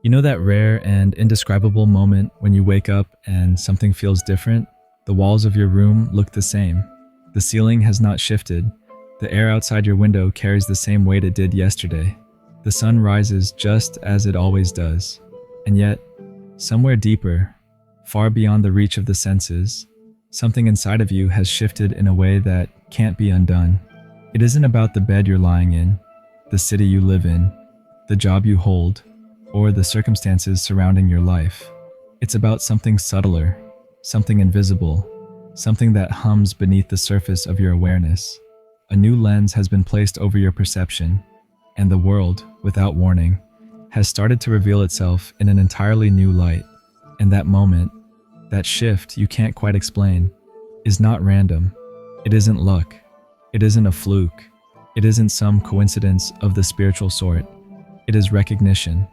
You know that rare and indescribable moment when you wake up and something feels different? The walls of your room look the same. The ceiling has not shifted. The air outside your window carries the same weight it did yesterday. The sun rises just as it always does. And yet, somewhere deeper, far beyond the reach of the senses, something inside of you has shifted in a way that can't be undone. It isn't about the bed you're lying in, the city you live in, the job you hold, or the circumstances surrounding your life. It's about something subtler, something invisible, something that hums beneath the surface of your awareness. A new lens has been placed over your perception, and the world, without warning, has started to reveal itself in an entirely new light. And that moment, that shift you can't quite explain, is not random. It isn't luck. It isn't a fluke. It isn't some coincidence of the spiritual sort. It is recognition.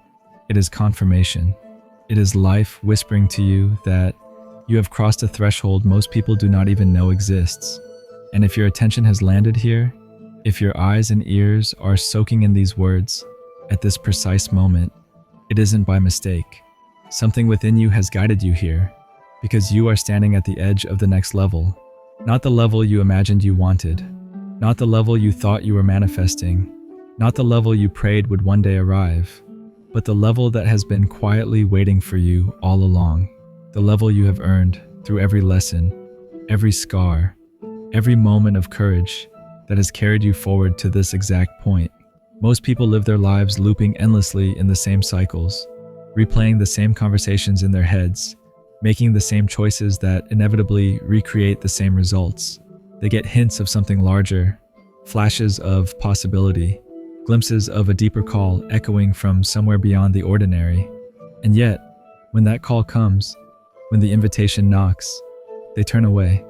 It is confirmation. It is life whispering to you that you have crossed a threshold most people do not even know exists. And if your attention has landed here, if your eyes and ears are soaking in these words at this precise moment, it isn't by mistake. Something within you has guided you here, because you are standing at the edge of the next level. Not the level you imagined you wanted, not the level you thought you were manifesting, not the level you prayed would one day arrive, but the level that has been quietly waiting for you all along. The level you have earned through every lesson, every scar, every moment of courage that has carried you forward to this exact point. Most people live their lives looping endlessly in the same cycles, replaying the same conversations in their heads, making the same choices that inevitably recreate the same results. They get hints of something larger, flashes of possibility, glimpses of a deeper call echoing from somewhere beyond the ordinary. And yet, when that call comes, when the invitation knocks, they turn away,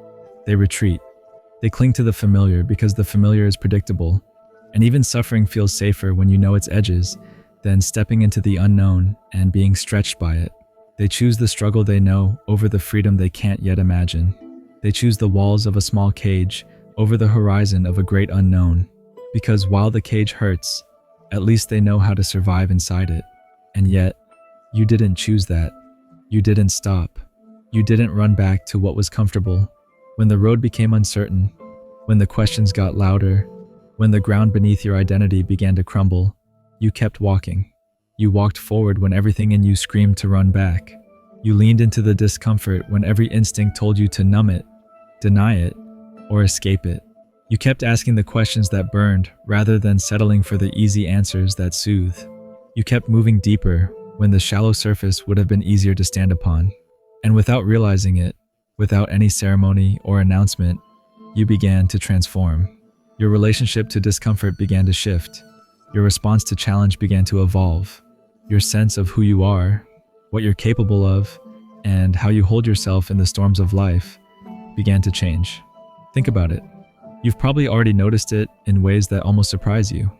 they retreat. They cling to the familiar because the familiar is predictable, and even suffering feels safer when you know its edges than stepping into the unknown and being stretched by it. They choose the struggle they know over the freedom they can't yet imagine. They choose the walls of a small cage over the horizon of a great unknown, because while the cage hurts, at least they know how to survive inside it. And yet, you didn't choose that. You didn't stop. You didn't run back to what was comfortable. When the road became uncertain, when the questions got louder, when the ground beneath your identity began to crumble, you kept walking. You walked forward when everything in you screamed to run back. You leaned into the discomfort when every instinct told you to numb it, deny it, or escape it. You kept asking the questions that burned rather than settling for the easy answers that soothe. You kept moving deeper when the shallow surface would have been easier to stand upon. And without realizing it, without any ceremony or announcement, you began to transform. Your relationship to discomfort began to shift. Your response to challenge began to evolve. Your sense of who you are, what you're capable of, and how you hold yourself in the storms of life began to change. Think about it. You've probably already noticed it in ways that almost surprise you.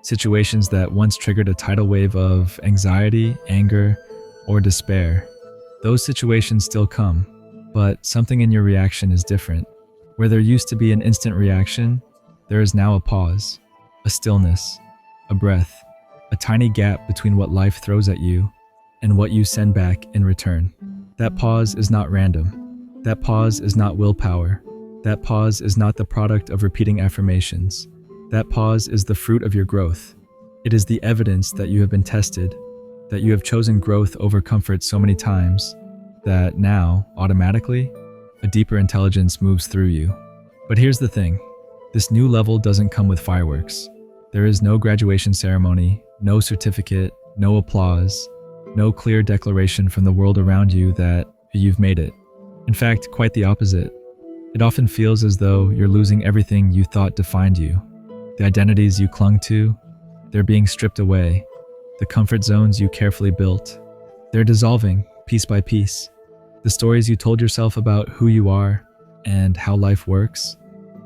Situations that once triggered a tidal wave of anxiety, anger, or despair. Those situations still come, but something in your reaction is different. Where there used to be an instant reaction, there is now a pause, a stillness, a breath, a tiny gap between what life throws at you and what you send back in return. That pause is not random. That pause is not willpower. That pause is not the product of repeating affirmations. That pause is the fruit of your growth. It is the evidence that you have been tested, that you have chosen growth over comfort so many times that now, automatically, a deeper intelligence moves through you. But here's the thing. This new level doesn't come with fireworks. There is no graduation ceremony, no certificate, no applause, no clear declaration from the world around you that you've made it. In fact, quite the opposite. It often feels as though you're losing everything you thought defined you. The identities you clung to, they're being stripped away. The comfort zones you carefully built, they're dissolving piece by piece. The stories you told yourself about who you are and how life works,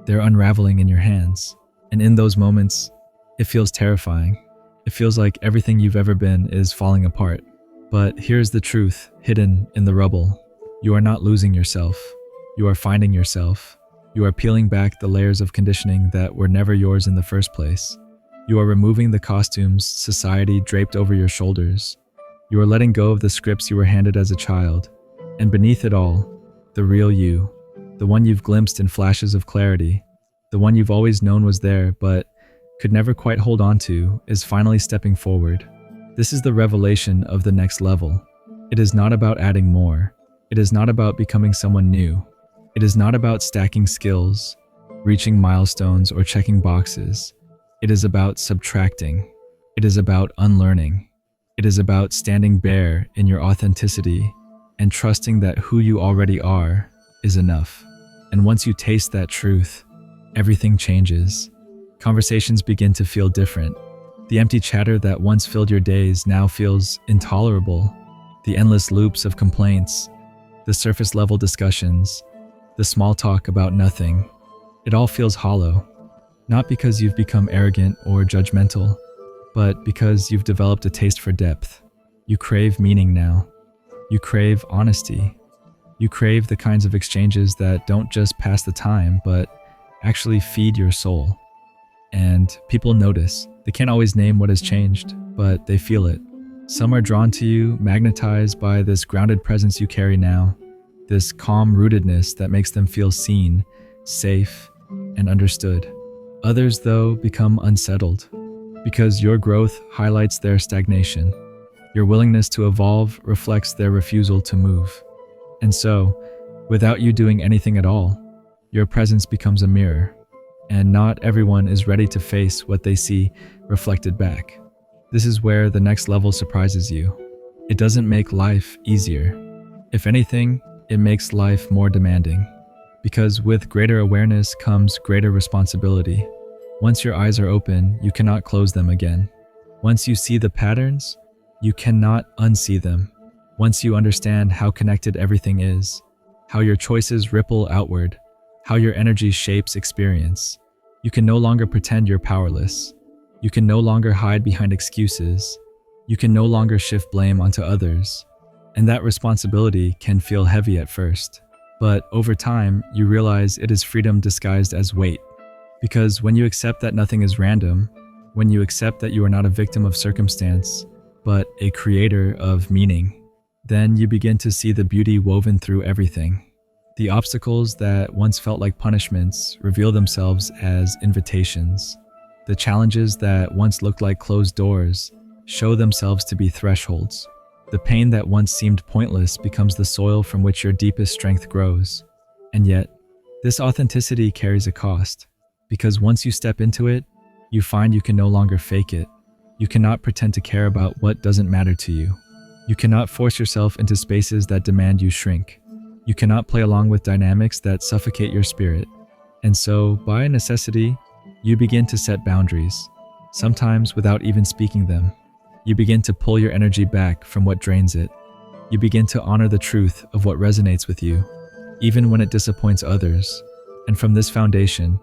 they're unraveling in your hands. And in those moments, it feels terrifying. It feels like everything you've ever been is falling apart. But here's the truth hidden in the rubble. You are not losing yourself. You are finding yourself. You are peeling back the layers of conditioning that were never yours in the first place. You are removing the costumes society draped over your shoulders. You are letting go of the scripts you were handed as a child, and beneath it all, the real you, the one you've glimpsed in flashes of clarity, the one you've always known was there but could never quite hold on to, is finally stepping forward. This is the revelation of the next level. It is not about adding more. It is not about becoming someone new. It is not about stacking skills, reaching milestones, or checking boxes. It is about subtracting. It is about unlearning. It is about standing bare in your authenticity and trusting that who you already are is enough. And once you taste that truth, everything changes. Conversations begin to feel different. The empty chatter that once filled your days now feels intolerable. The endless loops of complaints, the surface level discussions, the small talk about nothing, it all feels hollow. Not because you've become arrogant or judgmental, but because you've developed a taste for depth. You crave meaning now. You crave honesty. You crave the kinds of exchanges that don't just pass the time, but actually feed your soul. And people notice. They can't always name what has changed, but they feel it. Some are drawn to you, magnetized by this grounded presence you carry now, this calm rootedness that makes them feel seen, safe, and understood. Others, though, become unsettled, because your growth highlights their stagnation. Your willingness to evolve reflects their refusal to move. And so, without you doing anything at all, your presence becomes a mirror. And not everyone is ready to face what they see reflected back. This is where the next level surprises you. It doesn't make life easier. If anything, it makes life more demanding. Because with greater awareness comes greater responsibility. Once your eyes are open, you cannot close them again. Once you see the patterns, you cannot unsee them. Once you understand how connected everything is, how your choices ripple outward, how your energy shapes experience, you can no longer pretend you're powerless. You can no longer hide behind excuses. You can no longer shift blame onto others. And that responsibility can feel heavy at first. But over time, you realize it is freedom disguised as weight. Because when you accept that nothing is random, when you accept that you are not a victim of circumstance, but a creator of meaning, then you begin to see the beauty woven through everything. The obstacles that once felt like punishments reveal themselves as invitations. The challenges that once looked like closed doors show themselves to be thresholds. The pain that once seemed pointless becomes the soil from which your deepest strength grows. And yet, this authenticity carries a cost, because once you step into it, you find you can no longer fake it. You cannot pretend to care about what doesn't matter to you. You cannot force yourself into spaces that demand you shrink. You cannot play along with dynamics that suffocate your spirit. And so, by necessity, you begin to set boundaries, sometimes without even speaking them. You begin to pull your energy back from what drains it. You begin to honor the truth of what resonates with you, even when it disappoints others. And from this foundation,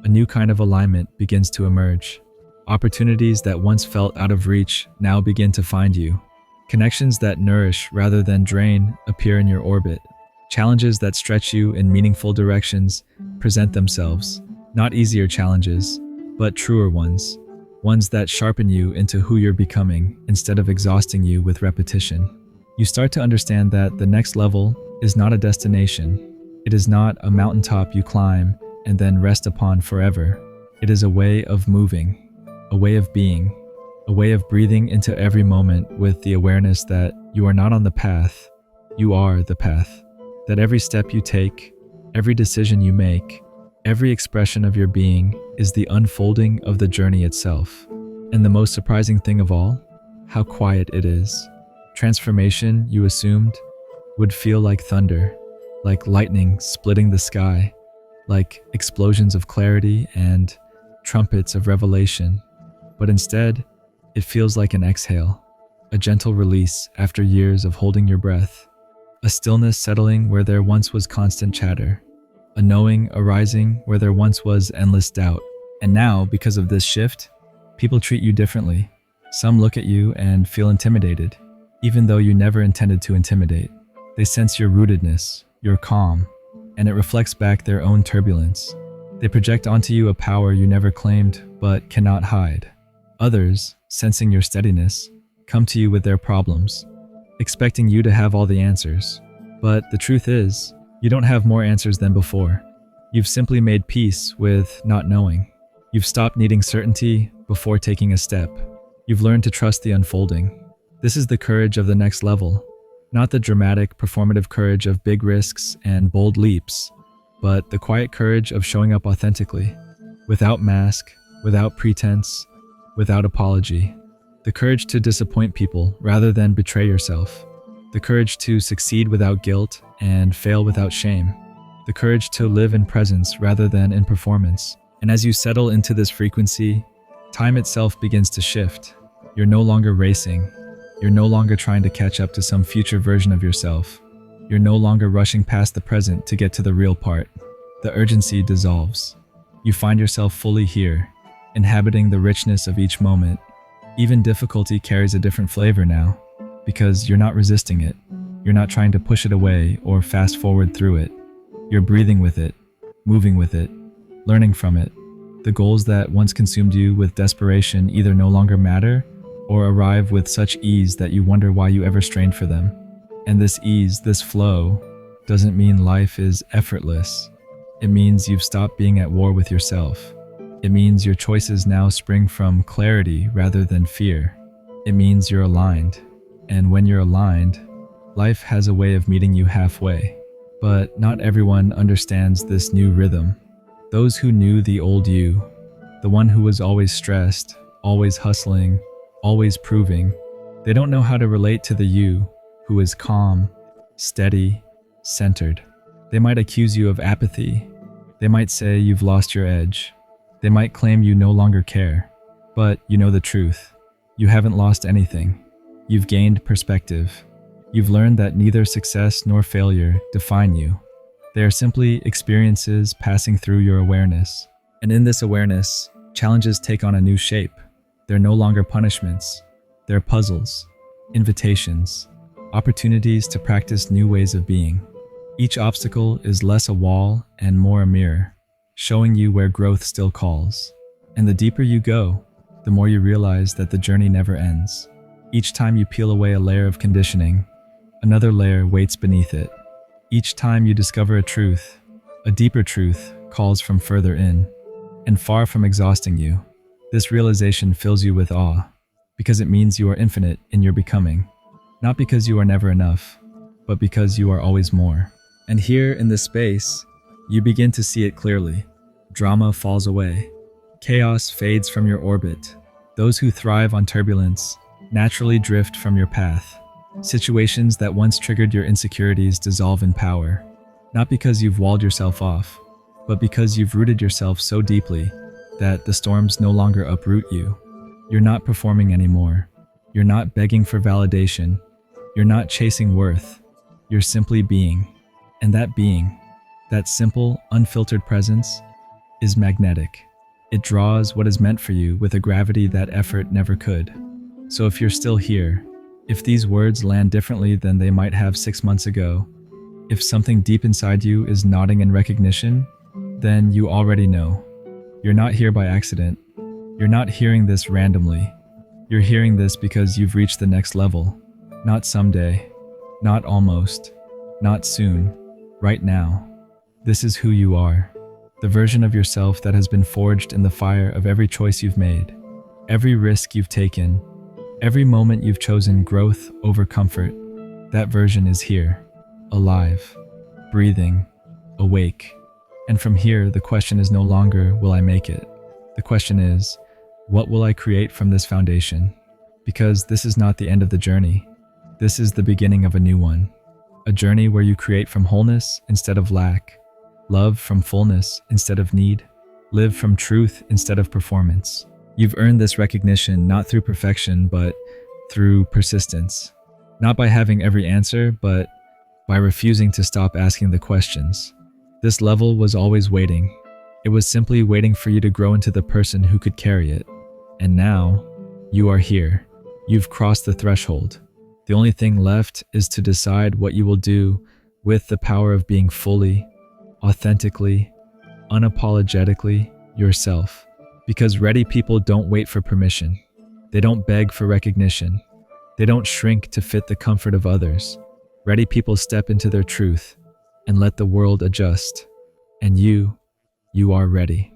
a new kind of alignment begins to emerge. Opportunities that once felt out of reach now begin to find you. Connections that nourish rather than drain appear in your orbit. Challenges that stretch you in meaningful directions present themselves. Not easier challenges, but truer ones. Ones that sharpen you into who you're becoming instead of exhausting you with repetition. You start to understand that the next level is not a destination. It is not a mountaintop you climb and then rest upon forever. It is a way of moving, a way of being, a way of breathing into every moment with the awareness that you are not on the path, you are the path. That every step you take, every decision you make, every expression of your being is the unfolding of the journey itself. And the most surprising thing of all, how quiet it is. Transformation, you assumed, would feel like thunder, like lightning splitting the sky, like explosions of clarity and trumpets of revelation. But instead, it feels like an exhale, a gentle release after years of holding your breath. A stillness settling where there once was constant chatter. A knowing arising where there once was endless doubt. And now, because of this shift, people treat you differently. Some look at you and feel intimidated, even though you never intended to intimidate. They sense your rootedness, your calm, and it reflects back their own turbulence. They project onto you a power you never claimed but cannot hide. Others, sensing your steadiness, come to you with their problems, expecting you to have all the answers. But the truth is, you don't have more answers than before. You've simply made peace with not knowing. You've stopped needing certainty before taking a step. You've learned to trust the unfolding. This is the courage of the next level, not the dramatic, performative courage of big risks and bold leaps, but the quiet courage of showing up authentically, without mask, without pretense, without apology. The courage to disappoint people rather than betray yourself. The courage to succeed without guilt and fail without shame. The courage to live in presence rather than in performance. And as you settle into this frequency, time itself begins to shift. You're no longer racing. You're no longer trying to catch up to some future version of yourself. You're no longer rushing past the present to get to the real part. The urgency dissolves. You find yourself fully here, inhabiting the richness of each moment. Even difficulty carries a different flavor now, because you're not resisting it. You're not trying to push it away or fast forward through it. You're breathing with it, moving with it, learning from it. The goals that once consumed you with desperation either no longer matter or arrive with such ease that you wonder why you ever strained for them. And this ease, this flow, doesn't mean life is effortless. It means you've stopped being at war with yourself. It means your choices now spring from clarity rather than fear. It means you're aligned. And when you're aligned, life has a way of meeting you halfway. But not everyone understands this new rhythm. Those who knew the old you, the one who was always stressed, always hustling, always proving, they don't know how to relate to the you who is calm, steady, centered. They might accuse you of apathy. They might say you've lost your edge. They might claim you no longer care. But you know the truth. You haven't lost anything. You've gained perspective. You've learned that neither success nor failure define you. They are simply experiences passing through your awareness. And in this awareness, challenges take on a new shape. They're no longer punishments. They're puzzles, invitations, opportunities to practice new ways of being. Each obstacle is less a wall and more a mirror, showing you where growth still calls. And the deeper you go, the more you realize that the journey never ends. Each time you peel away a layer of conditioning, another layer waits beneath it. Each time you discover a truth, a deeper truth calls from further in. And far from exhausting you, this realization fills you with awe, because it means you are infinite in your becoming. Not because you are never enough, but because you are always more. And here in this space, you begin to see it clearly. Drama falls away. Chaos fades from your orbit. Those who thrive on turbulence naturally drift from your path. Situations that once triggered your insecurities dissolve in power, not because you've walled yourself off, but because you've rooted yourself so deeply that the storms no longer uproot you. You're not performing anymore. You're not begging for validation. You're not chasing worth. You're simply being. And that being, that simple, unfiltered presence, is magnetic. It draws what is meant for you with a gravity that effort never could. So if you're still here, if these words land differently than they might have 6 months ago, if something deep inside you is nodding in recognition, then you already know. You're not here by accident. You're not hearing this randomly. You're hearing this because you've reached the next level. Not someday, not almost, not soon, right now. This is who you are. The version of yourself that has been forged in the fire of every choice you've made, every risk you've taken, every moment you've chosen growth over comfort. That version is here, alive, breathing, awake. And from here, the question is no longer, will I make it? The question is, what will I create from this foundation? Because this is not the end of the journey. This is the beginning of a new one. A journey where you create from wholeness instead of lack, love from fullness instead of need, live from truth instead of performance. You've earned this recognition not through perfection, but through persistence. Not by having every answer, but by refusing to stop asking the questions. This level was always waiting. It was simply waiting for you to grow into the person who could carry it. And now, you are here. You've crossed the threshold. The only thing left is to decide what you will do with the power of being fully, authentically, unapologetically yourself. Because ready people don't wait for permission. They don't beg for recognition. They don't shrink to fit the comfort of others. Ready people step into their truth and let the world adjust. And you are ready.